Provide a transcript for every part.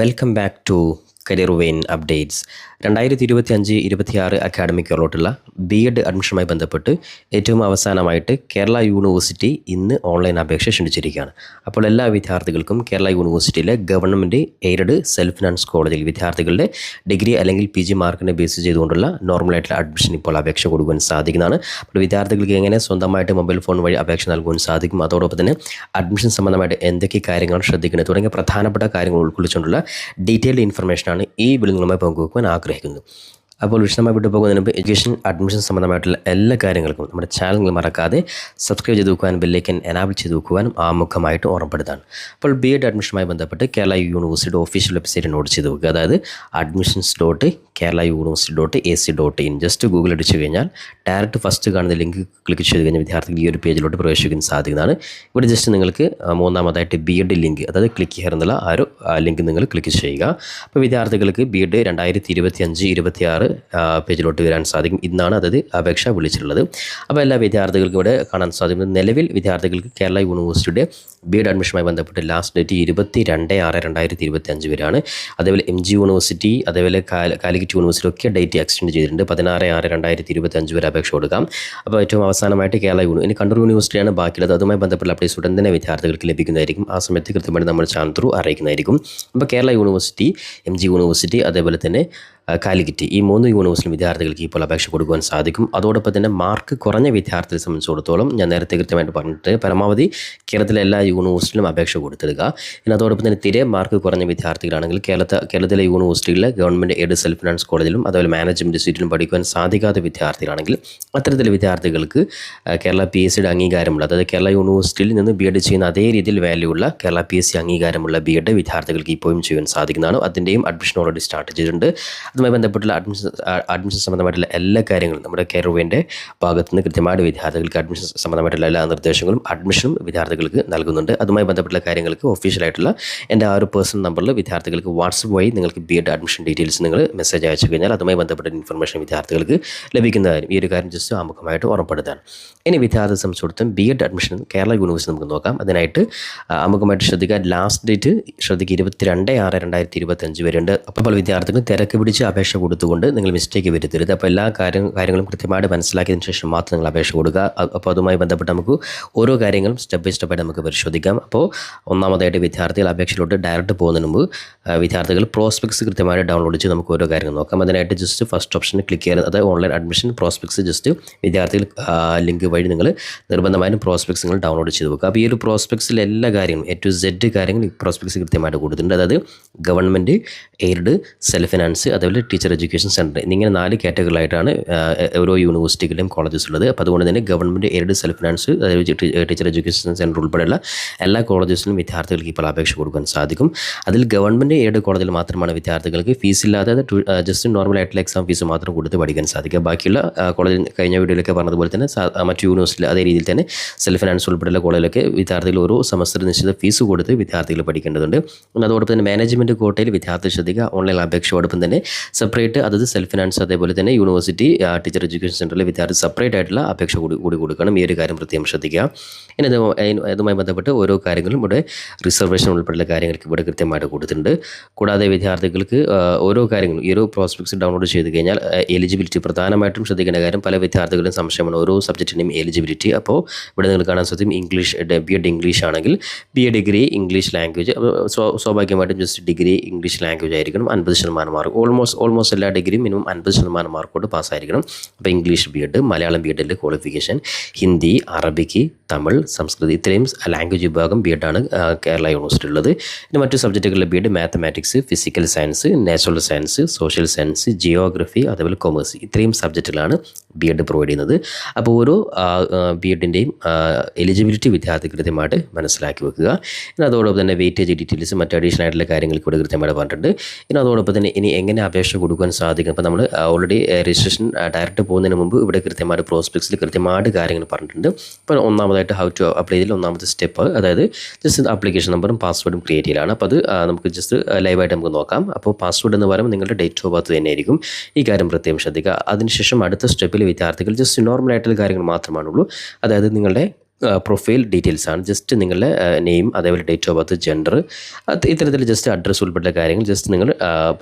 Welcome back to career vein updates. 2025-26 academic ഇയറിലോട്ടുള്ള BEd അഡ്മിഷനുമായി ബന്ധപ്പെട്ട് ഏറ്റവും അവസാനമായിട്ട് കേരള യൂണിവേഴ്സിറ്റി ഇന്ന് ഓൺലൈൻ അപേക്ഷ ക്ഷണിച്ചിരിക്കുകയാണ്. അപ്പോൾ എല്ലാ വിദ്യാർത്ഥികൾക്കും കേരള യൂണിവേഴ്സിറ്റിയിലെ ഗവൺമെൻറ് എയ്ഡഡ് സെൽഫ് ഫിനാൻസ് കോളേജിൽ വിദ്യാർത്ഥികളുടെ ഡിഗ്രി അല്ലെങ്കിൽ PG മാർക്കിനെ ബേസ് ചെയ്തുകൊണ്ടുള്ള നോർമലായിട്ടുള്ള അഡ്മിഷൻ ഇപ്പോൾ അപേക്ഷ കൊടുക്കുവാൻ സാധിക്കുന്നതാണ്. അപ്പോൾ വിദ്യാർത്ഥികൾക്ക് എങ്ങനെ സ്വന്തമായിട്ട് മൊബൈൽ ഫോൺ വഴി അപേക്ഷ നൽകുവാൻ സാധിക്കും, അതോടൊപ്പം തന്നെ അഡ്മിഷൻ സംബന്ധമായിട്ട് എന്തൊക്കെ കാര്യങ്ങളാണ് ശ്രദ്ധിക്കുന്നത് തുടങ്ങിയ പ്രധാനപ്പെട്ട കാര്യങ്ങൾ ഉൾക്കൊള്ളിച്ചുകൊണ്ടുള്ള ഡീറ്റെയിൽഡ് ഇൻഫർമേഷനാണ് ഈ വിളിങ്ങളുമായി പങ്കുവെക്കുവാൻ ആഗ്രഹിക്കുന്നത്. അപ്പോൾ വിശദമായി വിട്ടു പോകുന്നതിന് മുമ്പ് എഡ്യൂക്കേഷൻ അഡ്മിഷൻ സംബന്ധമായിട്ടുള്ള എല്ലാ കാര്യങ്ങൾക്കും നമ്മുടെ ചാനൽ മറക്കാതെ സബ്സ്ക്രൈബ് ചെയ്ത് വെക്കുവാനും ബെല്ലൈക്കൻ എനാബിൾ ചെയ്ത് വെക്കുവാനും ആമുഖമായിട്ട് ഓർമ്മപ്പെടുത്താൻ. അപ്പോൾ BEd അഡ്മിഷനുമായി ബന്ധപ്പെട്ട് കേരള യൂണിവേഴ്സിറ്റിയുടെ ഒഫീഷ്യൽ വെബ്സൈറ്റ് നോട്ട് ചെയ്ത് വെക്കുക. അതായത് admissions.keralauniversity.ac.in. ജസ്റ്റ് ഗൂഗിൾ അടിച്ചു കഴിഞ്ഞാൽ ഡയറക്റ്റ് ഫസ്റ്റ് കാണുന്ന ലിങ്ക് ക്ലിക്ക് ചെയ്ത് കഴിഞ്ഞാൽ വിദ്യാർത്ഥികൾ ഈ ഒരു പേജിലോട്ട് പ്രവേശിക്കാൻ സാധിക്കുന്നതാണ്. ഇവിടെ ജസ്റ്റ് നിങ്ങൾക്ക് മൂന്നാമതായിട്ട് BEd ലിങ്ക്, അതായത് ക്ലിക്ക് ഹിയർ എന്നുള്ള ആ ഒരു ലിങ്ക് നിങ്ങൾ ക്ലിക്ക് ചെയ്യുക. അപ്പോൾ വിദ്യാർത്ഥികൾക്ക് BEd 2025-26 പേജിലോട്ട് വരാൻ സാധിക്കും. ഇന്നാണ് അതായത് അപേക്ഷ വിളിച്ചിട്ടുള്ളത്. അപ്പോൾ എല്ലാ വിദ്യാർത്ഥികൾക്കും ഇവിടെ കാണാൻ സാധിക്കുന്നത് നിലവിൽ വിദ്യാർത്ഥികൾക്ക് കേരള യൂണിവേഴ്സിറ്റിയുടെ BEd അഡ്മിഷനുമായി ബന്ധപ്പെട്ട് ലാസ്റ്റ് ഡേറ്റ് 22/6/2025 വരെയാണ്. അതേപോലെ MG യൂണിവേഴ്സിറ്റി, അതേപോലെ കാലിക്കറ്റ് യൂണിവേഴ്സിറ്റി ഒക്കെ ഡേറ്റ് എക്സ്റ്റെൻഡ് ചെയ്തിട്ടുണ്ട്. 16/6/2025 വരെ അപേക്ഷ കൊടുക്കാം. അപ്പോൾ ഏറ്റവും അവസാനമായിട്ട് കേരള ഇനി കണ്ണൂർ യൂണിവേഴ്സിറ്റിയാണ് ബാക്കിയുള്ളത്. അതുമായി ബന്ധപ്പെട്ട അപ്ഡേറ്റ്സ് ഉടൻ തന്നെ വിദ്യാർത്ഥികൾക്ക് ലഭിക്കുന്നതായിരിക്കും. ആ സമയത്ത് കൃത്യമായിട്ട് നമ്മൾ ചാനൽ ത്രൂ അറിയിക്കുന്നതായിരിക്കും. അപ്പോൾ കേരള യൂണിവേഴ്സിറ്റി, MG യൂണിവേഴ്സിറ്റി, അതേപോലെ തന്നെ കാലിക്കറ്റ്, ഈ 3 യൂണിവേഴ്സിറ്റി വിദ്യാർത്ഥികൾക്ക് ഇപ്പോൾ അപേക്ഷ കൊടുക്കുവാൻ സാധിക്കും. അതോടൊപ്പം തന്നെ മാർക്ക് കുറഞ്ഞ വിദ്യാർത്ഥികളെ സംബന്ധിച്ചിടത്തോളം ഞാൻ നേരത്തെ കൃത്യമായിട്ട് പറഞ്ഞിട്ട് പരമാവധി കേരളത്തിലെ എല്ലാ യൂണിവേഴ്സിറ്റിയിലും അപേക്ഷ കൊടുത്തിടുക. ഇനി അതോടൊപ്പം തന്നെ തീരെ മാർക്ക് കുറഞ്ഞ വിദ്യാർത്ഥികളാണെങ്കിൽ കേരളത്തിലെ യൂണിവേഴ്സിറ്റികളിലെ ഗവൺമെൻറ് എയ്ഡഡ് സെൽഫ് ഫിനാൻസ് കോളേജിലും അതുപോലെ മാനേജ്മെൻറ്റ് സീറ്റിലും പഠിക്കുവാൻ സാധിക്കാത്ത വിദ്യാർത്ഥികളാണെങ്കിൽ അത്തരത്തിലെ വിദ്യാർത്ഥികൾക്ക് കേരള PSCയുടെ അംഗീകാരമുള്ള, അതായത് കേരള യൂണിവേഴ്സിറ്റിയിൽ നിന്ന് BEd ചെയ്യുന്ന അതേ രീതിയിൽ വാല്യൂ ഉള്ള കേരള PSC അംഗീകാരമുള്ള BEd വിദ്യാർത്ഥികൾക്ക് ഇപ്പോഴും ചെയ്യാൻ സാധിക്കുന്നതാണ്. അതിൻ്റെയും അഡ്മിഷൻ ഓൾറെഡി സ്റ്റാർട്ട് ചെയ്തിട്ടുണ്ട്. അതുമായി ബന്ധപ്പെട്ടുള്ള അഡ്മിഷൻ സംബന്ധമായിട്ടുള്ള എല്ലാ കാര്യങ്ങളും നമ്മുടെ കെയർവേൻ്റെ ഭാഗത്തു നിന്ന് കൃത്യമായിട്ട് വിദ്യാർത്ഥികൾക്ക് അഡ്മിഷൻ സംബന്ധമായിട്ടുള്ള എല്ലാ നിർദ്ദേശങ്ങളും അഡ്മിഷനും വിദ്യാർത്ഥികൾക്ക് നൽകുന്നുണ്ട്. അതുമായി ബന്ധപ്പെട്ടുള്ള കാര്യങ്ങൾക്ക് ഒഫീഷ്യലായിട്ടുള്ള എൻ്റെ ആ ഒരു പേഴ്സണൽ നമ്പറിൽ വിദ്യാർത്ഥികൾക്ക് വാട്സപ്പ് വഴി നിങ്ങൾക്ക് BEd അഡ്മിഷൻ ഡീറ്റെയിൽസ് നിങ്ങൾ മെസ്സേജ് അയച്ചു കഴിഞ്ഞാൽ അതുമായി ബന്ധപ്പെട്ട ഇൻഫർമേഷൻ വിദ്യാർത്ഥികൾക്ക് ലഭിക്കുന്നതായിരിക്കും. ഈ ഒരു കാര്യം ജസ്റ്റ് ആമുഖമായിട്ട് ഓർമ്മപ്പെടുത്താൻ. ഇനി വിദ്യാർത്ഥി സംബന്ധിച്ചിടത്തോളം BEd അഡ്മിഷൻ കേരള യൂണിവേഴ്സിറ്റി നമുക്ക് നോക്കാം. അതിനായിട്ട് ആമുഖമായിട്ട് ശ്രദ്ധിക്കുക, ലാസ്റ്റ് ഡേറ്റ് ശ്രദ്ധിക്കുക 22/6/2025 വരെയുണ്ട്. അപ്പോൾ വിദ്യാർത്ഥികൾ തിരക്ക് പിടിച്ച് അപേക്ഷ കൊടുത്തുകൊണ്ട് നിങ്ങൾ മിസ്റ്റേക്ക് വരുത്തരുത്. അപ്പോൾ എല്ലാ കാര്യങ്ങളും കൃത്യമായിട്ട് മനസ്സിലാക്കിയതിന് ശേഷം മാത്രം നിങ്ങൾ അപേക്ഷ കൊടുക്കുക. അപ്പോൾ അതുമായി ബന്ധപ്പെട്ട് നമുക്ക് ഓരോ കാര്യങ്ങളും സ്റ്റെപ്പ് ബൈ സ്റ്റെപ്പായിട്ട് നമുക്ക് പരിശോധിക്കാം. അപ്പോൾ ഒന്നാമതായിട്ട് വിദ്യാർത്ഥികൾ അപേക്ഷയിലോട്ട് ഡയറക്റ്റ് പോകുന്നതിന് മുമ്പ് വിദ്യാർത്ഥികൾ പ്രോസ്പെക്ട്സ് കൃത്യമായിട്ട് ഡൗൺലോഡ് ചെയ്ത് നമുക്ക് ഓരോ കാര്യങ്ങൾ നോക്കാം. അതിനായിട്ട് ജസ്റ്റ് ഫസ്റ്റ് ഓപ്ഷൻ ക്ലിക്ക് ചെയ്യുന്നത്, അതായത് ഓൺലൈൻ അഡ്മിഷൻ പ്രോസ്പെക്ട്സ്, ജസ്റ്റ് വിദ്യാർത്ഥികൾ ലിങ്ക് വഴി നിങ്ങൾ നിർബന്ധമായും പ്രോസ്പെക്ട്സ് നിങ്ങൾ ഡൗൺലോഡ് ചെയ്ത് വെക്കുക. അപ്പോൾ ഈ ഒരു പ്രോസ്പെക്ട്സിലെ എല്ലാ കാര്യങ്ങളും A to Z കാര്യങ്ങൾ ഈ പ്രോസ്പെക്ട്സ് കൃത്യമായിട്ട് കൊടുത്തിട്ടുണ്ട്. അതായത് ഗവൺമെൻറ് എയ്ഡഡ് സെൽഫ് ഫിനാൻസ്, അതേപോലെ ടീച്ചർ എഡ്യൂക്കേഷൻ സെൻറ്റർ, എന്നിങ്ങനെ 4 കാറ്റഗറികളായിട്ടാണ് ഓരോ യൂണിവേഴ്സിറ്റികളിലും കോളേജസ് ഉള്ളത്. അപ്പോൾ അതുകൊണ്ട് തന്നെ ഗവൺമെൻറ് എയ്ഡഡ് സെൽഫ് ഫിനാൻസ്, അതായത് ടീച്ചർ എഡ്യൂക്കേഷൻ സെൻറ്റർ ഉൾപ്പെടെയുള്ള എല്ലാ കോളേജസിലും വിദ്യാർത്ഥികൾക്ക് ഇപ്പോൾ അപേക്ഷ കൊടുക്കാൻ സാധിക്കും. അതിൽ ഗവൺമെൻറ് എയ്ഡഡ് കോളേജിൽ മാത്രമാണ് വിദ്യാർത്ഥികൾക്ക് ഫീസ് ഇല്ലാതെ ജസ്റ്റ് നോർമൽ ആയിട്ടുള്ള എക്സാം ഫീസ് മാത്രം കൊടുത്ത് പഠിക്കാൻ സാധിക്കുക. ബാക്കിയുള്ള കോളേജിൽ കഴിഞ്ഞ വീഡിയോയിലൊക്കെ പറഞ്ഞതുപോലെ തന്നെ മറ്റു യൂണിവേഴ്സിറ്റിയിൽ അതേ രീതിയിൽ തന്നെ സെൽഫ് ഫിനാൻസ് ഉൾപ്പെടെയുള്ള കോളേജിലൊക്കെ വിദ്യാർത്ഥികൾ ഓരോ സെമസ്റ്റർ നിശ്ചിത ഫീസ് കൊടുത്ത് വിദ്യാർത്ഥികൾ പഠിക്കേണ്ടതുണ്ട്. അതോടൊപ്പം തന്നെ മാനേജ്മെൻറ്റ് കോട്ടയിൽ വിദ്യാർത്ഥി ശ്രദ്ധിക്കുക, ഓൺലൈൻ അപേക്ഷയോടൊപ്പം തന്നെ സെപ്പറേറ്റ്, അതായത് സെൽഫ് ഫിനാൻസ് അതേപോലെ തന്നെ യൂണിവേഴ്സിറ്റി ടീച്ചർ എഡ്യൂക്കേഷൻ സെൻറ്ററിലെ വിദ്യാർത്ഥി സെപ്പറേറ്റ് ആയിട്ടുള്ള അപേക്ഷ കൂടി കൊടുക്കണം. ഈ ഒരു കാര്യം പ്രത്യേകം ശ്രദ്ധിക്കുക. ഇനി അതുമായി ബന്ധപ്പെട്ട് ഓരോ കാര്യങ്ങളും ഇവിടെ റിസർവേഷൻ ഉൾപ്പെടെയുള്ള കാര്യങ്ങൾക്ക് ഇവിടെ കൃത്യമായിട്ട് കൊടുത്തിട്ടുണ്ട്. കൂടാതെ വിദ്യാർത്ഥികൾക്ക് ഓരോ കാര്യങ്ങളും ഈ ഒരു പ്രോസ്പെക്ട്സ് ഡൗൺലോഡ് ചെയ്ത് കഴിഞ്ഞാൽ എലിജിബിലിറ്റി പ്രധാനമായിട്ടും ശ്രദ്ധിക്കേണ്ട കാര്യം, പല വിദ്യാർത്ഥികളും സംശയമാണ് ഓരോ സബ്ജക്റ്റിൻ്റെയും എലിജിബിലിറ്റി. അപ്പോൾ ഇവിടെ നിങ്ങൾ കാണാൻ സാധിക്കും ഇംഗ്ലീഷ് BEd ഇംഗ്ലീഷ് ആണെങ്കിൽ BA ഡിഗ്രി ഇംഗ്ലീഷ് ലാംഗ്വേജ്, സ്വാഭാവികമായിട്ടും ജസ്റ്റ് ഡിഗ്രി ഇംഗ്ലീഷ് ലാംഗ്വേജ് ആയിരിക്കണം. 50% മാർക്ക്, ഓൾമോസ്റ്റ് എല്ലാ ഡിഗ്രിയും മിനിമം 50% മാർക്കോട് പാസ്സായിരിക്കണം. അപ്പോൾ English BEd, Malayalam BEd qualification, Hindi, Arabic, Tamil, സംസ്കൃതം, ഇത്രയും ലാംഗ്വേജ് വിഭാഗം BEd ആണ് കേരള യൂണിവേഴ്സിറ്റി ഉള്ളത്. പിന്നെ മറ്റു സബ്ജക്റ്റുകളിലെ BEd mathematics, physical science, natural science, social science, geography, അതേപോലെ കൊമേഴ്സ്, ഇത്രയും സബ്ജക്റ്റുകളാണ് BEd പ്രൊവൈഡ് ചെയ്യുന്നത്. അപ്പോൾ ഓരോ BEdൻ്റെയും എലിജിബിലിറ്റി വിദ്യാർത്ഥി കൃത്യമായിട്ട് മനസ്സിലാക്കി വെക്കുക. ഇനി അതോടൊപ്പം തന്നെ വെയിറ്റേജ് ഡീറ്റെയിൽസ്, മറ്റ് അഡീഷണൽ ആയിട്ടുള്ള കാര്യങ്ങൾ കൂടെ കൃത്യമായിട്ട് പറഞ്ഞിട്ടുണ്ട്. ഇനി അതോടൊപ്പം തന്നെ ഇനി എങ്ങനെ അപേക്ഷ കൊടുക്കാൻ സാധിക്കും. അപ്പോൾ നമ്മൾ ഓൾറെഡി രജിസ്ട്രേഷൻ ഡയറക്റ്റ് പോകുന്നതിന് മുമ്പ് ഇവിടെ കൃത്യമായിട്ട് പ്രോസ്പെക്ട്സിൽ കൃത്യമായിട്ട് കാര്യങ്ങൾ പറഞ്ഞിട്ടുണ്ട്. അപ്പോൾ ഒന്നാമതായിട്ട് ഹൗ ടു അപ്ലൈ ചെയ്തിൽ ഒന്നാമത്തെ സ്റ്റെപ്പ്, അതായത് ജസ്റ്റ് ആപ്ലിക്കേഷൻ നമ്പറും പാസ്വേഡും ക്രിയേറ്റ് ചെയ്യലാണ്. അപ്പോൾ അത് നമുക്ക് ജസ്റ്റ് ലൈവായിട്ട് നമുക്ക് നോക്കാം. അപ്പോൾ പാസ്വേഡ് എന്ന് പറയുമ്പോൾ നിങ്ങളുടെ ഡേറ്റ് ഓഫ് ബർത്ത് തന്നെയായിരിക്കും. ഈ കാര്യം പ്രത്യേകം ശ്രദ്ധിക്കുക. അതിനുശേഷം അടുത്ത സ്റ്റെപ്പിൽ വിദ്യാർത്ഥികൾ ജസ്റ്റ് നോർമൽ ആയിട്ടുള്ള കാര്യങ്ങൾ മാത്രമാണുള്ളൂ. അതായത് നിങ്ങളുടെ പ്രൊഫൈൽ ഡീറ്റെയിൽസ് ആണ്. ജസ്റ്റ് നിങ്ങളുടെ നെയിം, അതേപോലെ ഡേറ്റ് ഓഫ് ബർത്ത്, ജെൻഡർ, ഇത്തരത്തിൽ ജസ്റ്റ് അഡ്രസ്സ് ഉൾപ്പെട്ട കാര്യങ്ങൾ ജസ്റ്റ് നിങ്ങൾ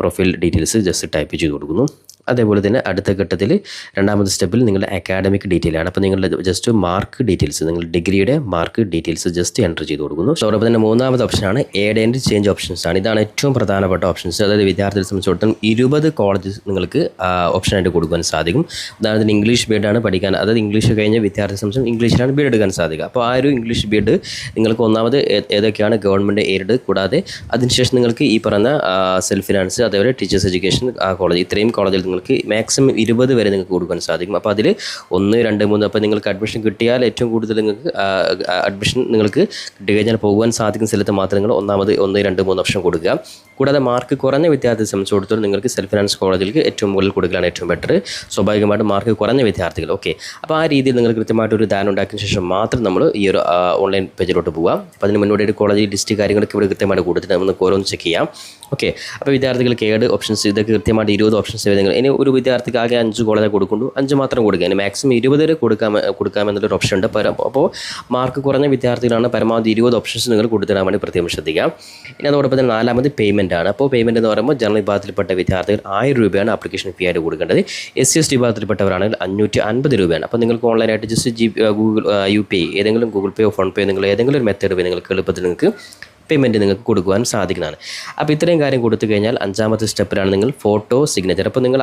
പ്രൊഫൈൽ ഡീറ്റെയിൽസ് ജസ്റ്റ് ടൈപ്പ് ചെയ്ത് കൊടുക്കുന്നു. അതേപോലെ തന്നെ അടുത്ത ഘട്ടത്തിൽ രണ്ടാമത്തെ സ്റ്റെപ്പിൽ നിങ്ങളുടെ അക്കാഡമിക് ഡീറ്റെയിൽ ആണ്. അപ്പോൾ നിങ്ങളുടെ ജസ്റ്റ് മാർക്ക് ഡീറ്റെയിൽസ്, നിങ്ങളുടെ ഡിഗ്രിയുടെ മാർക്ക് ഡീറ്റെയിൽസ് ജസ്റ്റ് എൻ്റർ ചെയ്ത് കൊടുക്കുന്നു. അതോടൊപ്പം തന്നെ മൂന്നാമത്തെ ഓപ്ഷനാണ് ആഡ് ആൻഡ് ചേഞ്ച് ഓപ്ഷൻസ് ആണ്. ഇതാണ് ഏറ്റവും പ്രധാനപ്പെട്ട ഓപ്ഷൻസ്. അതായത് വിദ്യാർത്ഥികളെ സംബന്ധിച്ചിടത്തോളം 20 കോളേജസ് നിങ്ങൾക്ക് ഓപ്ഷനായിട്ട് കൊടുക്കാൻ സാധിക്കും. ഉദാഹരണത്തിന് ഇംഗ്ലീഷ് ബി എഡാണ് പഠിക്കാൻ, അതായത് ഇംഗ്ലീഷ് കഴിഞ്ഞ വിദ്യാർത്ഥി സംബന്ധിച്ച് ഇംഗ്ലീഷിലാണ് ബി എഡ് എടുക്കാൻ സാധിക്കുക. അപ്പോൾ ആ ഒരു ഇംഗ്ലീഷ് ബി എഡ് നിങ്ങൾക്ക് ഒന്നാമത് ഏതൊക്കെയാണ് ഗവൺമെൻറ് എയ്ഡഡ്, കൂടാതെ അതിനുശേഷം നിങ്ങൾക്ക് ഈ പറഞ്ഞ സെൽഫ് ഫിനാൻസ്, അതേപോലെ ടീച്ചേഴ്സ് എഡ്യൂക്കേഷൻ കോളേജ്, ഇത്രയും കോളേജിൽ നിങ്ങൾക്ക് മാക്സിമം 20 വരെ നിങ്ങൾക്ക് കൊടുക്കാൻ സാധിക്കും. അപ്പോൾ അതിൽ 1, 2, 3 അപ്പോൾ നിങ്ങൾക്ക് അഡ്മിഷൻ കിട്ടിയാൽ ഏറ്റവും കൂടുതൽ നിങ്ങൾക്ക് അഡ്മിഷൻ നിങ്ങൾക്ക് കിട്ടി കഴിഞ്ഞാൽ പോകുവാൻ സാധിക്കുന്ന സ്ഥലത്ത് മാത്രം നിങ്ങൾ ഒന്നാമത് 1, 2, 3 ഓപ്ഷൻ കൊടുക്കുക. കൂടാതെ മാർക്ക് കുറഞ്ഞ വിദ്യാർത്ഥിയെ സംബന്ധിച്ചിടത്തോളം നിങ്ങൾക്ക് സെൽഫ് ഫിനാൻസ് കോളേജിലേക്ക് ഏറ്റവും മുകളിൽ കൊടുക്കലാണ് ഏറ്റവും ബെറ്റർ. സ്വാഭാവികമായിട്ടും മാർക്ക് കുറഞ്ഞ വിദ്യാർത്ഥികൾ. ഓക്കെ, അപ്പോൾ ആ രീതിയിൽ നിങ്ങൾ കൃത്യമായിട്ടൊരു ധാരണ ഉണ്ടാക്കിയ ശേഷം മാത്രം നമ്മൾ ഈ ഒരു ഓൺലൈൻ പേജിലോട്ട് പോകാം. അപ്പോൾ അതിന് മുന്നോട്ട് ഒരു കോളേജ് ലിസ്റ്റ് കാര്യങ്ങളൊക്കെ ഇവിടെ കൃത്യമായിട്ട് കൊടുത്തിട്ട് നമുക്ക് ഓരോന്ന് ചെക്ക് ചെയ്യാം. ഓക്കെ, അപ്പോൾ വിദ്യാർത്ഥികൾക്ക് ഏഡ് ഓപ്ഷൻസ് ഇതൊക്കെ കൃത്യമായിട്ട് 20 ഓപ്ഷൻസ് നിങ്ങൾ ഇനി ഒരു വിദ്യാർത്ഥിക്ക് ആകെ 5 കോളേജ് കൊടുക്കുള്ളൂ, 5 മാത്രം കൊടുക്കുക. ഇനി മാക്സിമം 20 വരെ കൊടുക്കാമെന്നുള്ളൊരു ഓപ്ഷൻ ഉണ്ട്. അപ്പോൾ മാർക്ക് കുറഞ്ഞ വിദ്യാർത്ഥികളാണ് പരമാവധി 20 ഓപ്ഷൻസ് നിങ്ങൾ കൊടുത്തിടാൻ വേണ്ടി പ്രത്യേകം ശ്രദ്ധിക്കാം. ഇനി അതോടൊപ്പം തന്നെ നാലാമത് പേയ്മെൻ്റ് ആണ്. അപ്പോൾ പേയ്മെൻറ്റ് എന്ന് പറയുമ്പോൾ ജനറൽ വിഭാഗത്തിൽപ്പെട്ട വിദ്യാർത്ഥികൾ 1000 രൂപയാണ് ആപ്ലിക്കേഷൻ ഫീ ആയിട്ട് കൊടുക്കേണ്ടത്. SC/ST വിഭാഗത്തിൽപ്പെട്ടവരാണെങ്കിൽ 550 രൂപയാണ്. അപ്പോൾ നിങ്ങൾക്ക് ഓൺലൈനായിട്ട് ജസ്റ്റ് ഗൂഗിൾ UPI ഏതെങ്കിലും ഗൂഗിൾ പേയോ ഫോൺ പേയോ നിങ്ങൾ ഏതെങ്കിലും ഒരു മെത്തേഡ് നിങ്ങൾക്ക് എളുപ്പത്തിൽ നിങ്ങൾക്ക് പേയ്മെൻറ്റ് നിങ്ങൾക്ക് കൊടുക്കുവാൻ സാധിക്കുന്നതാണ്. അപ്പോൾ ഇത്രയും കാര്യം കൊടുത്തു കഴിഞ്ഞാൽ 5ാമത്തെ സ്റ്റെപ്പിലാണ് നിങ്ങൾ ഫോട്ടോ സിഗ്നേച്ചർ. അപ്പോൾ നിങ്ങൾ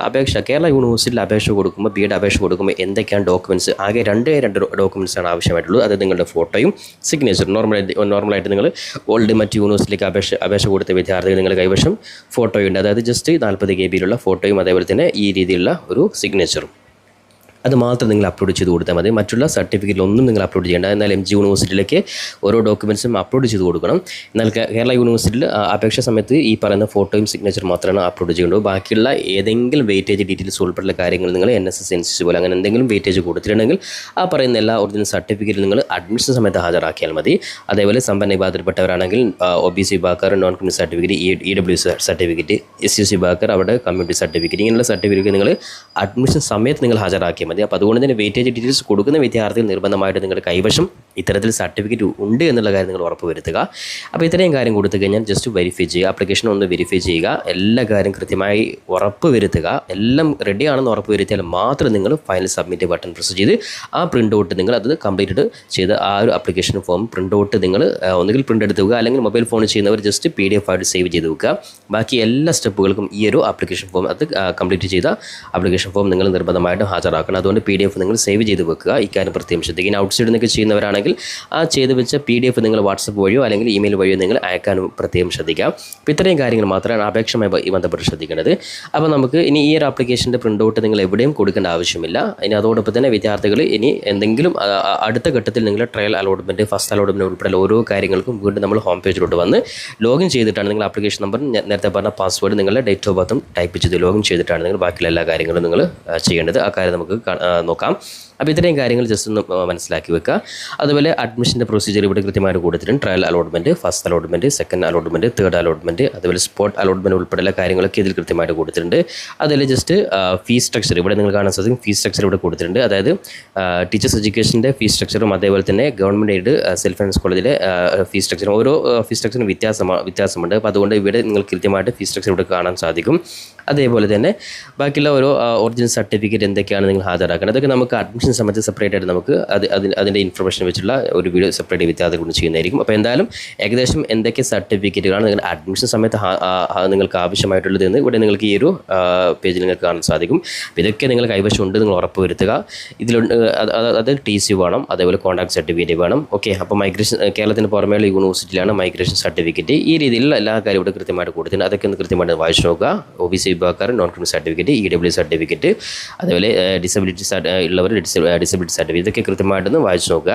കേരള യൂണിവേഴ്സിറ്റിയിൽ അപേക്ഷ കൊടുക്കുമ്പോൾ, ബി എഡ് അപേക്ഷ കൊടുക്കുമ്പോൾ എന്തൊക്കെയാണ് ഡോക്യുമെൻറ്റ്സ്, ആകെ 2 ഡോക്യുമെൻറ്റ്സാണ് ആവശ്യമായിട്ടുള്ളത്. അതായത് നിങ്ങളുടെ ഫോട്ടോയും സിഗ്നേച്ചർ. നോർമലായിട്ട് നിങ്ങൾ ഓൾഡ് മറ്റ് യൂണിവേഴ്സിറ്റിയിലേക്ക് അപേക്ഷ കൊടുത്ത വിദ്യാർത്ഥികൾ നിങ്ങളുടെ കൈവശം ഫോട്ടോയുണ്ട്. അതായത് ജസ്റ്റ് 40 KB ഫോട്ടോയും അതേപോലെ തന്നെ ഈ രീതിയിലുള്ള ഒരു സിഗ്നേച്ചറും അത് മാത്രം നിങ്ങൾ അപ്ലോഡ് ചെയ്ത് കൊടുത്താൽ മതി. മറ്റുള്ള സർട്ടിഫിക്കറ്റിലൊന്നും നിങ്ങൾ അപ്ലോഡ് ചെയ്യേണ്ട. എന്നാൽ MG യൂണിവേഴ്സിറ്റിയിലേക്ക് ഓരോ ഡോക്യുമെൻറ്റ്സും അപ്ലോഡ് ചെയ്ത് കൊടുക്കണം. എന്നാൽ കേരള യൂണിവേഴ്സിറ്റിയിൽ അപേക്ഷ സമയത്ത് ഈ പറയുന്ന ഫോട്ടോയും സിഗ്നേച്ചർ മാത്രമാണ് അപ്ലോഡ് ചെയ്യേണ്ടത്. ബാക്കിയുള്ള ഏതെങ്കിലും വെയിറ്റേജ് ഡീറ്റെയിൽസ് ഉൾപ്പെടെയുള്ള കാര്യങ്ങൾ നിങ്ങൾ NSS NCC പോലെ അങ്ങനെ എന്തെങ്കിലും വെയിറ്റേജ് കൊടുത്തിട്ടുണ്ടെങ്കിൽ ആ പറയുന്ന എല്ലാ ഒറിജിനൽ സർട്ടിഫിക്കറ്റ് നിങ്ങൾ അഡ്മിഷൻ സമയത്ത് ഹാജരാക്കിയാൽ മതി. അതേപോലെ സമ്പന്ന വിഭാഗത്തിൽപ്പെട്ടവരാണെങ്കിൽ OBC വിഭാഗക്കാർ non community certificate, EWS certificate, SC/ST വിഭാഗക്കാർ അവിടെ കമ്മ്യൂണിറ്റി സർട്ടിഫിക്കറ്റ്, ഇങ്ങനെയുള്ള സർട്ടിഫിക്കറ്റ് നിങ്ങൾ അഡ്മിഷൻ സമയത്ത് നിങ്ങൾ ഹാജരാക്കിയാൽ മതി. അപ്പോൾ അതുകൊണ്ട് തന്നെ വെയിറ്റേജ് ഡീറ്റെയിൽസ് കൊടുക്കുന്ന വിദ്യാർത്ഥികൾ നിർബന്ധമായിട്ട് നിങ്ങളുടെ കൈവശം ഇത്തരത്തിൽ സർട്ടിഫിക്കറ്റ് ഉണ്ട് എന്നുള്ള കാര്യം നിങ്ങൾ ഉറപ്പ് വരുത്തുക. അപ്പോൾ ഇത്രയും കാര്യം കൊടുത്തു കഴിഞ്ഞാൽ ജസ്റ്റ് വെരിഫൈ ചെയ്യുക, ആപ്ലിക്കേഷൻ ഒന്ന് വെരിഫൈ ചെയ്യുക, എല്ലാ കാര്യം കൃത്യമായി ഉറപ്പ് വരുത്തുക. എല്ലാം റെഡിയാണെന്ന് ഉറപ്പ് വരുത്തിയാൽ മാത്രം നിങ്ങൾ ഫൈനൽ സബ്മിറ്റ് ബട്ടൺ പ്രസ് ചെയ്ത് ആ പ്രിൻ്റ് ഔട്ട് നിങ്ങൾ അത് കംപ്ലീറ്റ് ചെയ്ത് ആ ഒരു ആപ്ലിക്കേഷൻ ഫോം പ്രിൻ്റ് ഔട്ട് നിങ്ങൾ ഒന്നുകിൽ പ്രിൻ്റ് എടുത്ത് വെക്കുക, അല്ലെങ്കിൽ മൊബൈൽ ഫോൺ ചെയ്യുന്നവർ ജസ്റ്റ് PDF ആയിട്ട് സേവ് ചെയ്ത് വെക്കുക. ബാക്കി എല്ലാ സ്റ്റെപ്പുകൾക്കും ഈ ഒരു ആപ്ലിക്കേഷൻ ഫോം അത് കംപ്ലീറ്റ് ചെയ്ത ആപ്ലിക്കേഷൻ ഫോം നിങ്ങൾ നിർബന്ധമായിട്ടും ഹാജരാക്കണം. അതുകൊണ്ട് PDF നിങ്ങൾ സേവ് ചെയ്ത് വെക്കുക. ഇക്കാര്യം പ്രത്യേകം ശ്രദ്ധിക്കുക. ഇനി ഔട്ട്സൈഡിൽ നിന്നൊക്കെ ചെയ്യുന്നവരാണെങ്കിൽ ആ ചെയ്ത് വെച്ച PDF നിങ്ങൾ വാട്സപ്പ് വഴിയോ അല്ലെങ്കിൽ ഇമെയിൽ വഴിയോ നിങ്ങൾ അയക്കാനും പ്രത്യേകം ശ്രദ്ധിക്കാം. അപ്പോൾ ഇത്രയും കാര്യങ്ങൾ മാത്രമാണ് അപേക്ഷയുമായി ബന്ധപ്പെട്ട് ശ്രദ്ധിക്കേണ്ടത്. അപ്പോൾ നമുക്ക് ഇനി ഈ ഒരു ആപ്ലിക്കേഷൻ്റെ പ്രിൻ്റ് ഔട്ട് നിങ്ങൾ എവിടെയും കൊടുക്കേണ്ട ആവശ്യമില്ല. ഇനി അതോടൊപ്പം തന്നെ വിദ്യാർത്ഥികൾ ഇനി എന്തെങ്കിലും അടുത്ത ഘട്ടത്തിൽ നിങ്ങൾ ട്രയൽ അലോട്ട്മെൻറ്റ്, ഫസ്റ്റ് അലോട്ട്മെൻറ്റ് ഉൾപ്പെടെ ഓരോ കാര്യങ്ങൾക്കും വീണ്ടും നമ്മൾ ഹോം പേജിലോട്ട് വന്ന് ലോഗിൻ ചെയ്തിട്ടാണ് നിങ്ങൾ ആപ്ലിക്കേഷൻ നമ്പർ നേരത്തെ പറഞ്ഞ പാസ്വേഡ് നിങ്ങളുടെ ഡേറ്റ് ഓഫ് ബർത്തും ടൈപ്പ് ചെയ്ത് ലോഗിൻ ചെയ്തിട്ടാണ് നിങ്ങൾ ബാക്കിയുള്ള എല്ലാ കാര്യങ്ങളും നിങ്ങൾ ചെയ്യേണ്ടത്. ആ കാര്യം നമുക്ക് നോക്കാം. അപ്പോൾ ഇത്രയും കാര്യങ്ങൾ ജസ്റ്റ് ഒന്ന് മനസ്സിലാക്കി വെക്കുക. അതുപോലെ അഡ്മിഷൻ്റെ പ്രൊസീജിയർ ഇവിടെ കൃത്യമായിട്ട് കൊടുത്തിട്ടുണ്ട്. Trial allotment, first allotment, second allotment, third allotment, അതുപോലെ സ്പോട്ട് അലോട്ട്മെൻറ്റ് ഉൾപ്പെടെയുള്ള കാര്യങ്ങളൊക്കെ ഇതിൽ കൃത്യമായിട്ട് കൊടുത്തിട്ടുണ്ട്. അതിൽ ജസ്റ്റ് ഫീസ് സ്ട്രക്ചർ ഇവിടെ നിങ്ങൾ കാണാൻ സാധിക്കും. ഫീസ് സ്ട്രക്ചർ ഇവിടെ കൊടുത്തിട്ടുണ്ട്. അതായത് ടീച്ചേഴ്സ് എഡ്യൂക്കേഷൻ്റെ ഫീസ് സ്ട്രക്ചറും അതേപോലെ തന്നെ ഗവൺമെൻറ് എയ്ഡ് സെൽഫ് ഫിനാൻസ് കോളേജിലെ ഫീസ് സ്ട്രക്ചറും ഓരോ ഫീസ് സ്ട്രക്ചറും വ്യത്യാസമുണ്ട്. അപ്പോൾ അതുകൊണ്ട് ഇവിടെ നിങ്ങൾ കൃത്യമായിട്ട് ഫീസ് സ്ട്രക്ചർ ഇവിടെ കാണാൻ സാധിക്കും. അതേപോലെ തന്നെ ബാക്കിയുള്ള ഓരോ ഒറിജിനൽ സർട്ടിഫിക്കറ്റ് എന്തൊക്കെയാണ് നിങ്ങൾ ഹാജരാക്കുന്നത് അതൊക്കെ നമുക്ക് അഡ്മിഷൻ സമയത്ത് സെപ്പറേറ്റ് ആയിട്ട് നമുക്ക് അതിൻ്റെ ഇൻഫർമേഷൻ വെച്ചുള്ള ഒരു വീഡിയോ സെപ്പറേറ്റ് വിദ്യാർത്ഥികൾ കൊണ്ട് ചെയ്യുന്നതായിരിക്കും. അപ്പോൾ എന്തായാലും ഏകദേശം എന്തൊക്കെ സർട്ടിഫിക്കറ്റുകളാണ് നിങ്ങൾ അഡ്മിഷൻ സമയത്ത് നിങ്ങൾക്ക് ആവശ്യമായിട്ടുള്ളത് എന്ന് ഇവിടെ നിങ്ങൾക്ക് ഈ ഒരു പേജിൽ നിങ്ങൾക്ക് കാണാൻ സാധിക്കും. അപ്പോൾ ഇതൊക്കെ നിങ്ങൾ കൈവശമുണ്ട് നിങ്ങൾ ഉറപ്പ് വരുത്തുക. ഇതിലുണ്ട് അത് TC വേണം, അതേപോലെ കോൺടാക്ട് സർട്ടിഫിക്കറ്റ് വേണം. ഓക്കെ, അപ്പോൾ മൈഗ്രേഷൻ കേരളത്തിന് പുറമേയുള്ള യൂണിവേഴ്സിറ്റിയിലാണ് മൈഗ്രേഷൻ സർട്ടിഫിക്കറ്റ്. ഈ രീതിയിലുള്ള എല്ലാ കാര്യം ഇവിടെ കൃത്യമായിട്ട് കൊടുത്തിട്ടുണ്ട്. അതൊക്കെ ഒന്ന് കൃത്യമായിട്ട് വായിച്ചു നോക്കുക. OBC വിഭാഗക്കാർ non criminal certificate, EWS certificate, അതേപോലെ ഡിസബിലിറ്റി ഉള്ളവർ ഡിസബിലിറ്റി സർട്ടിഫിക്കറ്റ് ഇതൊക്കെ കൃത്യമായിട്ടൊന്ന് വായിച്ചു നോക്കുക.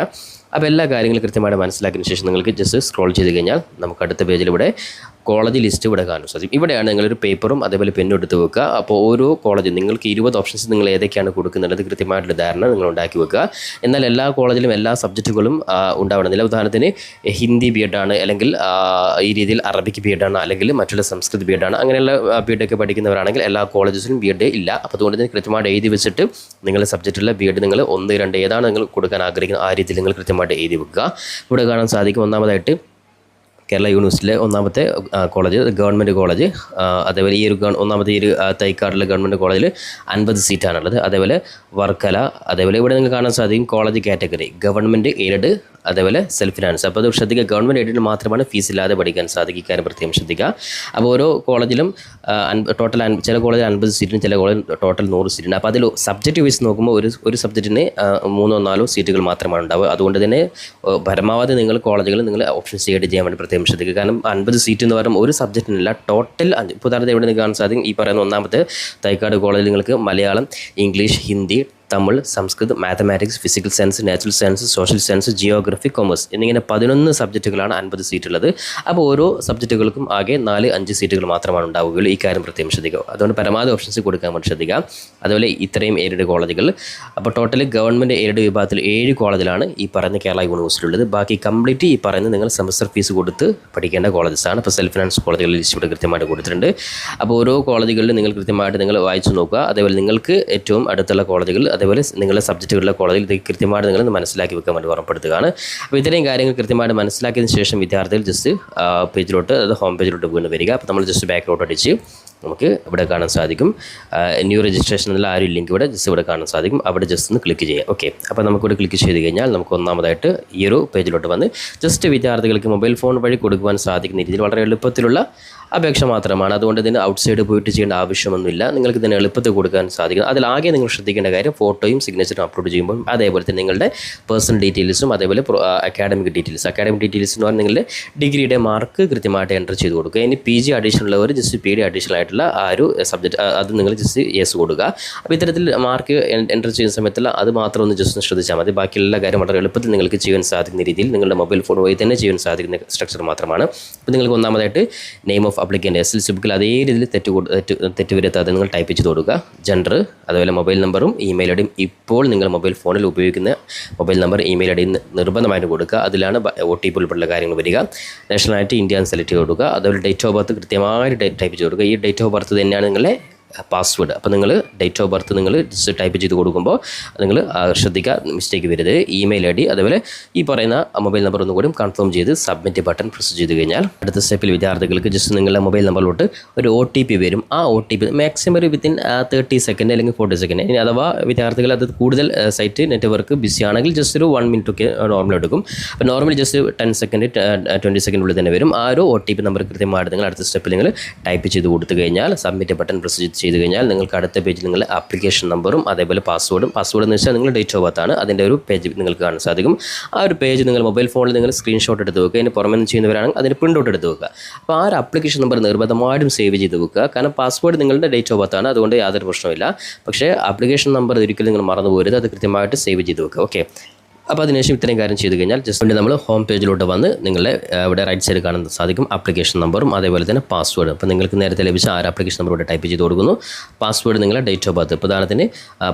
അപ്പോൾ എല്ലാ കാര്യങ്ങളും കൃത്യമായിട്ട് മനസ്സിലാക്കിയതിന് ശേഷം നിങ്ങൾക്ക് ജസ്റ്റ് സ്ക്രോൾ ചെയ്ത് കഴിഞ്ഞാൽ നമുക്ക് അടുത്ത പേജിൽ ഇവിടെ കോളേജ് ലിസ്റ്റ് ഇവിടെ കാണാൻ സാധിക്കും. ഇവിടെയാണ് നിങ്ങളൊരു പേപ്പറും അതേപോലെ പെന്നും എടുത്ത് വെക്കുക. അപ്പോൾ ഓരോ കോളേജും നിങ്ങൾക്ക് 20 ഓപ്ഷൻസ് നിങ്ങൾ ഏതൊക്കെയാണ് കൊടുക്കുന്നുള്ളത് കൃത്യമായിട്ടുള്ള ധാരണ നിങ്ങൾ ഉണ്ടാക്കി വെക്കുക. എന്നാൽ എല്ലാ കോളേജിലും എല്ലാ സബ്ജക്റ്റുകളും ഉണ്ടാവണമെന്നില്ല. ഉദാഹരണത്തിന് ഹിന്ദി ബി എഡ് ആണ്, അല്ലെങ്കിൽ ഈ രീതിയിൽ അറബിക് ബി എഡ് ആണ്, അല്ലെങ്കിൽ മറ്റുള്ള സംസ്കൃത് ബി എഡ് ആണ്, അങ്ങനെയുള്ള ബി എഡ് ഒക്കെ പഠിക്കുന്നവരാണെങ്കിൽ എല്ലാ കോളേജസിലും ബി എഡ് ഇല്ല. അപ്പോൾ അതുകൊണ്ട് തന്നെ കൃത്യമായിട്ട് എഴുതി വെച്ചിട്ട് നിങ്ങളുടെ സബ്ജക്റ്റുള്ള ബി എഡ് നിങ്ങൾ 1, 2 ഏതാണ് നിങ്ങൾ കൊടുക്കാൻ ആഗ്രഹിക്കുന്നത് ആ രീതിയിൽ നിങ്ങൾ കൃത്യമായിട്ട് എഴുതി വെക്കുക. ഇവിടെ കാണാൻ സാധിക്കും ഒന്നാമതായിട്ട് കേരള യൂണിവേഴ്സിറ്റിയിലെ ഒന്നാമത്തെ കോളേജ് ഗവൺമെൻറ് കോളേജ്. അതേപോലെ ഈ ഒരു ഒന്നാമത്തെ ഈ ഒരു തൈക്കാടിലെ ഗവൺമെൻറ് കോളേജിൽ 50 സീറ്റാണുള്ളത്. അതേപോലെ വർക്കല, അതേപോലെ ഇവിടെ നിങ്ങൾക്ക് കാണാൻ സാധിക്കും കോളേജ് കാറ്റഗറി ഗവൺമെൻറ് എയ്ഡഡ്, അതേപോലെ സെൽഫ് ഫിനാൻസ്. അപ്പോൾ അത് ശ്രദ്ധിക്കുക, ഗവൺമെൻറ് എയ്ഡഡ് മാത്രമാണ് ഫീസ് ഇല്ലാതെ പഠിക്കാൻ സാധിക്കും. ഇക്കാര്യം പ്രത്യേകം ശ്രദ്ധിക്കുക. അപ്പോൾ ഓരോ കോളേജിലും ടോട്ടൽ ചില കോളേജിൽ 50 സീറ്റിന്, ചില കോളേജിൽ ടോട്ടൽ 100 സീറ്റുണ്ട്. അപ്പോൾ അതിൽ സബ്ജക്റ്റ് വൈസ് നോക്കുമ്പോൾ ഒരു സബ്ജക്റ്റിന് 3 4 സീറ്റുകൾ മാത്രമാണ് ഉണ്ടാവുക. അതുകൊണ്ട് തന്നെ പരമാവധി നിങ്ങൾ കോളേജുകൾ നിങ്ങൾ ഓപ്ഷൻ സി ആയിട്ട് ചെയ്യാൻ വേണ്ടി പ്രത്യേകം ശ്രദ്ധിക്കുക. കാരണം 50 സീറ്റ് എന്ന് പറയുമ്പോൾ ഒരു സബ്ജക്റ്റിനല്ല, ടോട്ടൽ 5. ഇപ്പോൾ ഉദാഹരണത്തിന് ഇവിടെ നിന്ന് കാണാൻ സാധിക്കും ഈ പറയുന്ന ഒന്നാമത്തെ തൈക്കാട് കോളേജിൽ നിങ്ങൾക്ക് Malayalam, English, Hindi, Tamil, Sanskrit, mathematics, physical science, natural science, social science, geography, commerce എന്നിങ്ങനെ 11 സബ്ജക്റ്റുകളാണ് 50 സീറ്റുള്ളത്. അപ്പോൾ ഓരോ സബ്ജക്റ്റുകൾക്കും ആകെ 4-5 സീറ്റുകൾ മാത്രമാണ് ഉണ്ടാവുകയുള്ളൂ. ഈ കാര്യം പ്രത്യേകം ശ്രദ്ധിക്കുക. അതുകൊണ്ട് പരമാവധി ഓപ്ഷൻസ് കൊടുക്കാൻ വേണ്ടി ശ്രദ്ധിക്കുക. അതുപോലെ ഇത്രയും എയ്ഡഡ് കോളേജുകൾ, അപ്പോൾ ടോട്ടൽ ഗവൺമെൻറ് എയ്ഡഡ് വിഭാഗത്തിൽ 7 കോളേജിലാണ് ഈ പറയുന്ന കേരള യൂണിവേഴ്സിറ്റി ഉള്ളത്. ബാക്കി കംപ്ലീറ്റ് ഈ പറയുന്നത് നിങ്ങൾ സെമസ്റ്റർ ഫീസ് കൊടുത്ത് പഠിക്കേണ്ട കോളേജസാണ്. ഇപ്പോൾ സെൽഫ് ഫിനാൻസ് കോളേജുകൾ ലിസ്റ്റ് ഇവിടെ കൃത്യമായിട്ട് കൊടുത്തിട്ടുണ്ട്. അപ്പോൾ ഓരോ കോളേജുകളിൽ നിങ്ങൾ കൃത്യമായിട്ട് നിങ്ങൾ വായിച്ചു നോക്കുക. അതേപോലെ നിങ്ങൾക്ക് ഏറ്റവും അടുത്തുള്ള കോളേജുകൾ, അതേപോലെ നിങ്ങളുടെ സബ്ജക്റ്റുകളിലെ കോളേജിൽ ഇത് കൃത്യമായിട്ട് നിങ്ങൾ മനസ്സിലാക്കി വെക്കാൻ വേണ്ടി ഉറപ്പെടുത്തുകയാണ്. അപ്പോൾ ഇത്രയും കാര്യങ്ങൾ കൃത്യമായിട്ട് മനസ്സിലാക്കിയതിന് ശേഷം വിദ്യാർത്ഥികൾ ജസ്റ്റ് പേജിലോട്ട്, അതായത് ഹോം പേജിലോട്ട് വീണ്ടും വരിക. അപ്പോൾ നമ്മൾ ജസ്റ്റ് ബാക്കിലോട്ട് അടിച്ച് നമുക്ക് ഇവിടെ കാണാൻ സാധിക്കും ന്യൂ രജിസ്ട്രേഷൻ എന്നുള്ള ആ ഒരു ലിങ്ക് ഇവിടെ ജസ്റ്റ് ഇവിടെ കാണാൻ സാധിക്കും. അവിടെ ജസ്റ്റ് ഒന്ന് ക്ലിക്ക് ചെയ്യാം. ഓക്കെ, അപ്പോൾ നമുക്കിവിടെ ക്ലിക്ക് ചെയ്ത് കഴിഞ്ഞാൽ നമുക്ക് ഒന്നാമതായിട്ട് ഈ ഒരു പേജിലോട്ട് വന്ന് ജസ്റ്റ് വിദ്യാർത്ഥികൾക്ക് മൊബൈൽ ഫോൺ വഴി കൊടുക്കുവാൻ സാധിക്കുന്ന രീതിയിൽ വളരെ എളുപ്പത്തിലുള്ള അപേക്ഷ മാത്രമാണ്. അതുകൊണ്ട് ഇതിന് ഔട്ട്സൈഡ് പോയിട്ട് ചെയ്യേണ്ട ആവശ്യമൊന്നുമില്ല. നിങ്ങൾക്ക് ഇതിന് എളുപ്പത്തിൽ കൊടുക്കാൻ സാധിക്കും. അതിലാകെ നിങ്ങൾ ശ്രദ്ധിക്കേണ്ട കാര്യം ഫോട്ടോയും സിഗ്നേച്ചറും അപ്ലോഡ് ചെയ്യുമ്പോൾ അതേപോലെ തന്നെ നിങ്ങളുടെ പേഴ്സണൽ ഡീറ്റെയിൽസും അതേപോലെ അക്കാഡമിക് ഡീറ്റെയിൽസ് എന്ന് പറഞ്ഞാൽ നിങ്ങളുടെ ഡിഗ്രിയുടെ മാർക്ക് കൃത്യമായിട്ട് എൻ്റർ ചെയ്ത് കൊടുക്കുക. ഇനി PG അഡീഷണൽ ഉള്ളവർ ജസ്റ്റ് PD അഡീഷണൽ ആയിട്ടുള്ള ആ ഒരു സബ്ജക്റ്റ് അത് നിങ്ങൾ ജസ്റ്റ് യെസ് കൊടുക്കുക. അപ്പോൾ ഇത്തരത്തിൽ മാർക്ക് എൻ്റർ ചെയ്യുന്ന സമയത്തുള്ള അത് മാത്രം ഒന്ന് ജസ്റ്റ് ശ്രദ്ധിച്ചാൽ മതി. ബാക്കിയുള്ള കാര്യം വളരെ എളുപ്പത്തിൽ നിങ്ങൾക്ക് ചെയ്യാൻ സാധിക്കുന്ന രീതിയിൽ നിങ്ങളുടെ മൊബൈൽ ഫോൺ വഴി തന്നെ ചെയ്യാൻ സാധിക്കുന്ന സ്ട്രക്ചർ മാത്രമാണ്. അപ്പോൾ നിങ്ങൾക്ക് ഒന്നാമതായിട്ട് നെയിം ഓഫ് അപ്ലിക്കൻ്റ് SLC ബുക്കിൽ അതേ രീതിയിൽ തെറ്റ് വരുത്താതെ നിങ്ങൾ ടൈപ്പ് ചെയ്ത് കൊടുക്കുക. ജെൻഡർ, അതുപോലെ മൊബൈൽ നമ്പറും ഇമെയിൽ ഐഡിയും ഇപ്പോൾ നിങ്ങൾ മൊബൈൽ ഫോണിൽ ഉപയോഗിക്കുന്ന mobile number email I D നിർബന്ധമായിട്ട് കൊടുക്കുക. അതിലാണ് OTP ഉൾപ്പെടെയുള്ള കാര്യങ്ങൾ വരിക. നാഷണാലിറ്റി ഇന്ത്യ സെലക്ട് ചെയ്ത് കൊടുക്കുക. അതുപോലെ ഡേറ്റ് ഓഫ് ബർത്ത് കൃത്യമായിട്ട് ടൈപ്പ് ചെയ്ത് കൊടുക്കുക. ഈ ഡേറ്റ് ഓഫ് ബർത്ത് തന്നെയാണ് നിങ്ങളുടെ പാസ്വേഡ്. അപ്പോൾ നിങ്ങൾ ഡേറ്റ് ഓഫ് ബർത്ത് നിങ്ങൾ ജസ്റ്റ് ടൈപ്പ് ചെയ്ത് കൊടുക്കുമ്പോൾ നിങ്ങൾ ശ്രദ്ധിക്കുക, മിസ്റ്റേക്ക് വരരുത്. ഇമെയിൽ ID അതുപോലെ ഈ പറയുന്ന മൊബൈൽ നമ്പർ ഒന്നും കൂടി കൺഫേം ചെയ്ത് സബ്മിറ്റ് ബട്ടൺ പ്രസ് ചെയ്ത് കഴിഞ്ഞാൽ അടുത്ത സ്റ്റെപ്പിൽ വിദ്യാർത്ഥികൾക്ക് ജസ്റ്റ് നിങ്ങളുടെ മൊബൈൽ നമ്പറിലോട്ട് ഒരു OTP വരും. ആ OTP മാക്സിമം ഒരു വിത്തിൻ 30 സെക്കൻഡ് അല്ലെങ്കിൽ 40 സെക്കൻഡ്. ഇനി അഥവാ വിദ്യാർത്ഥികൾ അത് കൂടുതൽ സൈറ്റ് നെറ്റ്വർക്ക് ബിസി ആണെങ്കിൽ ജസ്റ്റ് ഒരു 1 മിനിറ്റ് ഒക്കെ നോർമൽ എടുക്കും. അപ്പോൾ നോർമലി ജസ്റ്റ് 10 സെക്കൻഡ് 20 സെക്കൻഡിനുള്ളിൽ തന്നെ വരും. ആ ഒരു OTP നമ്പർ കൃത്യമായിട്ട് നിങ്ങൾ അടുത്ത സ്റ്റെപ്പിൽ നിങ്ങൾ ടൈപ്പ് ചെയ്ത് കൊടുത്തു കഴിഞ്ഞാൽ സബ്മിറ്റ് ബട്ടൺ പ്രസ് ചെയ്ത് കഴിഞ്ഞാൽ നിങ്ങൾക്ക് അടുത്ത പേജിൽ നിങ്ങളുടെ ആപ്ലിക്കേഷൻ നമ്പറും അതേപോലെ പാസ്വേഡ് എന്ന് വെച്ചാൽ നിങ്ങൾ ഡേറ്റ് ഓഫ് ബർത്ത് ആണ്. അതിൻ്റെ ഒരു പേജ് നിങ്ങൾക്ക് കാണാൻ സാധിക്കും. ആ ഒരു പേജ് നിങ്ങൾ മൊബൈൽ ഫോണിൽ നിങ്ങൾ സ്ക്രീൻഷോട്ട് എടുത്ത് വെക്കുക. അതിന് പുറമെ നിന്ന് ചെയ്യുന്നവരാണെങ്കിൽ അതിന് പ്രിൻ്റ് ഔട്ട് എടുത്ത് വെക്കുക. അപ്പോൾ ആ ഒരു ആപ്ലിക്കേഷൻ നമ്പർ നിർബന്ധമായിട്ടും സേവ് ചെയ്ത് വെക്കുക. കാരണം പാസ്വേഡ് നിങ്ങളുടെ ഡേറ്റ് ഓഫ് ബർത്ത് ആണ്, അതുകൊണ്ട് യാതൊരു പ്രശ്നമില്ല. പക്ഷേ ആപ്ലിക്കേഷൻ നമ്പർ ഒരിക്കലും നിങ്ങൾ മറന്നു പോകരുത്, അത് കൃത്യമായിട്ട് സേവ് ചെയ്ത് വെക്കുക. ഓക്കെ, അപ്പോൾ അതിനുശേഷം ഇത്രയും കാര്യം ചെയ്ത് കഴിഞ്ഞാൽ ജസ്റ്റ് നമ്മൾ ഹോം പേജിലോട്ട് വന്ന് നിങ്ങളുടെ ഇവിടെ റൈറ്റ് സൈഡ് കാണാൻ സാധിക്കും ആപ്ലിക്കേഷൻ നമ്പറും അതേപോലെ തന്നെ പാസ്വേഡ്. അപ്പോൾ നിങ്ങൾക്ക് നേരത്തെ ലഭിച്ച ആ ആപ്ലിക്കേഷൻ നമ്പർ ഇവിടെ ടൈപ്പ് ചെയ്ത് കൊടുക്കുന്നു. പാസ്വേഡ് നിങ്ങളുടെ ഡേറ്റ് ഓഫ് ബർത്ത്, ഇപ്പോൾ ഉദാഹരണത്തിന്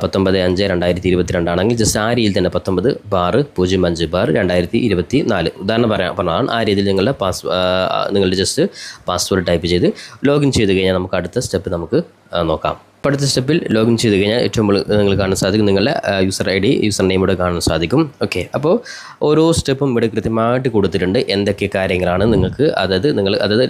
19/5/2022 ആണെങ്കിൽ ജസ്റ്റ് ആ രീതിയിൽ തന്നെ 19/05/2024 ഉദാഹരണം പറഞ്ഞാണ്. ആ രീതിയിൽ നിങ്ങളുടെ ജസ്റ്റ് പാസ്വേഡ് ടൈപ്പ് ചെയ്ത് ലോഗിൻ ചെയ്ത് കഴിഞ്ഞാൽ നമുക്ക് അടുത്ത സ്റ്റെപ്പ് നമുക്ക് നോക്കാം. അപ്പോൾ അടുത്ത സ്റ്റെപ്പിൽ ലോഗിൻ ചെയ്ത് കഴിഞ്ഞാൽ ഏറ്റവും നിങ്ങൾ കാണാൻ സാധിക്കും നിങ്ങളുടെ യൂസർ ID യൂസർ നെയിം ഇവിടെ കാണാൻ സാധിക്കും. ഓക്കെ, അപ്പോൾ ഓരോ സ്റ്റെപ്പും ഇവിടെ കൃത്യമായിട്ട് കൊടുത്തിട്ടുണ്ട്. എന്തൊക്കെ കാര്യങ്ങളാണ് നിങ്ങൾക്ക് അതായത്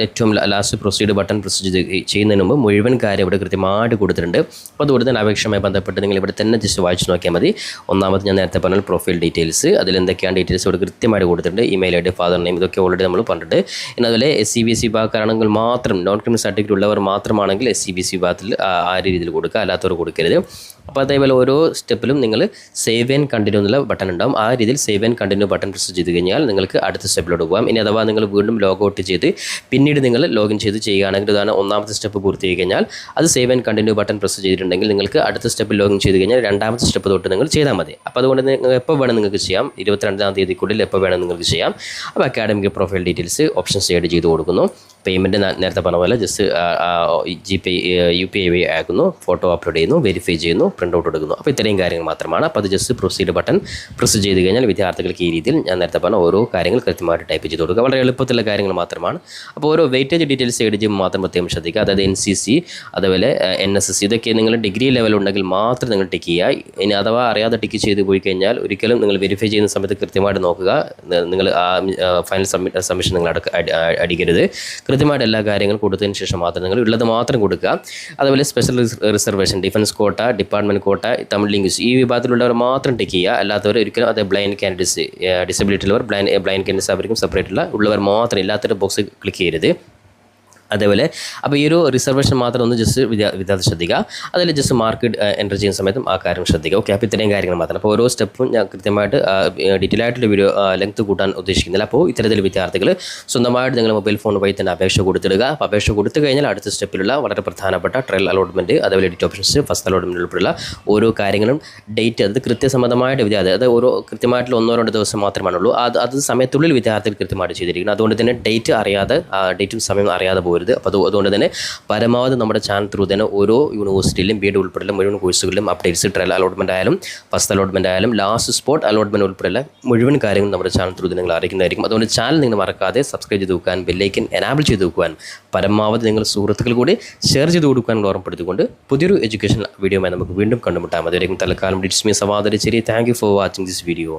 ഏറ്റവും ലാസ്റ്റ് പ്രൊസീഡ് ബട്ടൺ പ്രസ് ചെയ്യുന്നതിന് മുമ്പ് മുഴുവൻ കാര്യം ഇവിടെ കൃത്യമായിട്ട് കൊടുത്തിട്ടുണ്ട്. അപ്പോൾ അതുകൊണ്ട് തന്നെ അപേക്ഷയുമായി ബന്ധപ്പെട്ട് നിങ്ങൾ ഇവിടെ തന്നെ ജസ്റ്റ് വായിച്ച് നോക്കിയാൽ മതി. ഒന്നാമത് ഞാൻ നേരത്തെ പറഞ്ഞ പ്രൊഫൈൽ ഡീറ്റെയിൽസ്, അതിൽ എന്തൊക്കെയാണ് ഡീറ്റെയിൽസ് ഇവിടെ കൃത്യമായിട്ട് കൊടുത്തിട്ടുണ്ട്. ഇമെയിൽ ID, ഫാദർ നെയിം, ഇതൊക്കെ ഓൾറെഡി നമ്മൾ പറഞ്ഞിട്ട്. ഇനി അതുപോലെ SCBC വിഭാഗക്കാരാണെങ്കിൽ മാത്രം നോൺ ക്രിമിനൽ സർട്ടിഫിക്കറ്റ് ഉള്ളവർ മാത്രമാണെങ്കിൽ SCBC വിഭാഗത്തിൽ ആ രീതിയിൽ കൊടുക്കുക, അല്ലാത്തവർ കൊടുക്കരുത്. അപ്പോൾ അതേപോലെ ഓരോ സ്റ്റെപ്പിലും നിങ്ങൾ സേവ് ആൻഡ് കണ്ടിന്യൂ എന്നുള്ള ബട്ടൺ ഉണ്ടാവും. ആ രീതിയിൽ save and continue button press ചെയ്ത് കഴിഞ്ഞാൽ നിങ്ങൾക്ക് അടുത്ത സ്റ്റെപ്പിലോട്ട് പോകാം. ഇനി അഥവാ നിങ്ങൾ വീണ്ടും ലോഗ് ഔട്ട് ചെയ്ത് പിന്നീട് നിങ്ങൾ ലോഗിൻ ചെയ്ത് ചെയ്യുകയാണെങ്കിൽ ഇതാണ് ഒന്നാമത്തെ സ്റ്റെപ്പ് പൂർത്തിയായി കഴിഞ്ഞാൽ അത് save and continue button press ചെയ്തിട്ടുണ്ടെങ്കിൽ നിങ്ങൾക്ക് അടുത്ത സ്റ്റെപ്പിൽ ലോഗിൻ ചെയ്ത് കഴിഞ്ഞാൽ രണ്ടാമത്തെ സ്റ്റെപ്പ് തൊട്ട് നിങ്ങൾ ചെയ്താൽ മതി. അപ്പോൾ അതുകൊണ്ട് നിങ്ങൾ എപ്പോൾ വേണം നിങ്ങൾക്ക് ചെയ്യാം, 22-ാം തീയതിക്കുള്ളിൽ എപ്പോൾ വേണം നിങ്ങൾക്ക് ചെയ്യാം. അപ്പോൾ academic profile details options add ചെയ്ത് കൊടുക്കുന്നു. പേയ്മെൻറ്റ് നേരത്തെ പറഞ്ഞ പോലെ ജസ്റ്റ് GPay UPI വഴി അയക്കുന്നു, ഫോട്ടോ അപ്ലോഡ് ചെയ്യുന്നു, വെരിഫൈ ചെയ്യുന്നു, പ്രിൻ്റ് ഔട്ട് എടുക്കുന്നു. അപ്പോൾ ഇത്രയും കാര്യങ്ങൾ മാത്രമാണ്. അപ്പോൾ അത് ജസ്റ്റ് പ്രൊസീഡ് ബട്ടൺ പ്രസ് ചെയ്ത് കഴിഞ്ഞാൽ വിദ്യാർത്ഥികൾക്ക് ഈ രീതിയിൽ ഞാൻ നേരത്തെ പറഞ്ഞ ഓരോ കാര്യങ്ങൾ കൃത്യമായിട്ട് ടൈപ്പ് ചെയ്ത് കൊടുക്കുക. വളരെ എളുപ്പത്തിലുള്ള കാര്യങ്ങൾ മാത്രമാണ്. അപ്പോൾ ഓരോ വെയിറ്റേജ് ഡീറ്റെയിൽസ് ആഡ് ചെയ്യുമ്പോൾ മാത്രം പ്രത്യേകം ശ്രദ്ധിക്കുക. അതായത് NCC അതുപോലെ NSS ഇതൊക്കെ നിങ്ങൾ ഡിഗ്രി ലെവൽ ഉണ്ടെങ്കിൽ മാത്രം നിങ്ങൾ ടിക്ക് ചെയ്യുക. ഇനി അഥവാ അറിയാതെ ടിക്ക് ചെയ്ത് പോയി കഴിഞ്ഞാൽ ഒരിക്കലും നിങ്ങൾ വെരിഫൈ ചെയ്യുന്ന സമയത്ത് കൃത്യമായിട്ട് നോക്കുക. നിങ്ങൾ ഫൈനൽ സബ്മിഷൻ നിങ്ങൾ അടിക്കരുത്. കൃത്യമായിട്ട് എല്ലാ കാര്യങ്ങളും കൊടുത്തതിന് ശേഷം മാത്രം നിങ്ങൾ ഉള്ളത് മാത്രം കൊടുക്കുക. അതുപോലെ സ്പെഷ്യൽ റിസർവേഷൻ, ഡിഫൻസ് കോട്ട, ഡിപ്പാർട്ട്മെൻറ്റ് കോട്ട, തമിഴ് ലിംഗ്വേജ് ഈ വിഭാഗത്തിലുള്ളവർ മാത്രം ടിക്ക് ചെയ്യുക. അല്ലാത്തവർ ഒരിക്കലും അത് ബ്ലൈൻഡ് കാൻഡിഡേറ്റ്സ്, ഡിസബിലിറ്റി ഉള്ളവർ, ബ്ലൈൻഡ് കാൻഡിഡേറ്റ്സ് അവർക്കും സെപ്പറേറ്റ് ഉള്ളവർ മാത്രം ഇല്ലാത്തൊരു ബോക്സ് ക്ലിക്ക് ചെയ്യരുത്. അതേപോലെ അപ്പോൾ ഈ ഒരു റിസർവേഷൻ മാത്രം ഒന്ന് ജസ്റ്റ് വിദ്യാർത്ഥി ശ്രദ്ധിക്കുക. അതിൽ ജസ്റ്റ് മാർക്ക് എൻ്റർ ചെയ്യുന്ന സമയത്തും ആ കാര്യം ശ്രദ്ധിക്കുക. ഓക്കെ, അപ്പോൾ ഇത്രയും കാര്യങ്ങൾ മാത്രം. അപ്പോൾ ഓരോ സ്റ്റെപ്പും ഞാൻ കൃത്യമായിട്ട് ഡീറ്റെയിൽ ആയിട്ടുള്ള വീഡിയോ ലെങ്ത് കൂട്ടാൻ ഉദ്ദേശിക്കുന്നില്ല. അപ്പോൾ ഇത്തരത്തിൽ വിദ്യാർത്ഥികൾ സ്വന്തമായിട്ട് നിങ്ങൾ മൊബൈൽ ഫോൺ വഴി തന്നെ അപേക്ഷ കൊടുത്തിടുക. അപ്പോൾ അപേക്ഷ കൊടുത്തു കഴിഞ്ഞാൽ അടുത്ത സ്റ്റെപ്പിലുള്ള വളരെ പ്രധാനപ്പെട്ട ട്രയൽ അലോട്ട്മെൻറ്റ്, അതേപോലെ എഡിറ്റ് ഓപ്ഷൻസ്, ഫസ്റ്റ് അലോട്ട്മെൻറ്റ് ഉൾപ്പെടെയുള്ള ഓരോ കാര്യങ്ങളും ഡേറ്റ് അത് കൃത്യസംബന്ധമായിട്ട് വിദ്യാർത്ഥി അത് ഓരോ കൃത്യമായിട്ടുള്ള 1-2 ദിവസം മാത്രമാണുള്ളൂ. അത് സമയത്തുള്ളിൽ വിദ്യാർത്ഥികൾ കൃത്യമായിട്ട് ചെയ്തിരിക്കുന്നത്. അതുകൊണ്ട് തന്നെ ഡേറ്റ് അറിയാതെ ഡേറ്റും സമയം അറിയാതെ പോകരുത്. അപ്പോൾ അതുകൊണ്ട് തന്നെ പരമാവധി നമ്മുടെ ചാനൽ ത്രൂ തന്നെ ഓരോ യൂണിവേഴ്സിറ്റിയിലും B.Ed ഉൾപ്പെടെയുള്ള മുഴുവൻ കോഴ്സുകളിലും അപ്ഡേറ്റ്സ്, ട്രയൽ അലോട്ട്മെൻറ്റ് ആയാലും ഫസ്റ്റ് അലോട്ട്മെൻറ്റ് ആയാലും ലാസ്റ്റ് സ്പോട്ട് അലോട്ട്മെൻറ്റ് ഉൾപ്പെടെയുള്ള മുഴുവൻ കാര്യങ്ങളും നമ്മുടെ ചാനൽ ത്രൂ നിങ്ങൾ അറിയിക്കുന്നതായിരിക്കും. അതുകൊണ്ട് ചാനൽ നിങ്ങൾ മറക്കാതെ സബ്സ്ക്രൈബ് ചെയ്ത് വെക്കാൻ, ബെല്ലൈക്കൻ എനാബിൾ ചെയ്ത് വെക്കുവാൻ, പരമാവധി നിങ്ങൾ സുഹൃത്തുക്കൾ കൂടി ഷെയർ ചെയ്ത് കൊടുക്കാൻ ഓർമ്മപ്പെടുത്തിക്കൊണ്ട് പുതിയൊരു എഡ്യൂക്കേഷൻ വീഡിയോയുമായി നമുക്ക് വീണ്ടും കണ്ടുമുട്ടാം. അതുവരെയും തൽക്കാലം ഇറ്റ്സ് മീ സവാദരി ചെരി. Thank you for watching this video.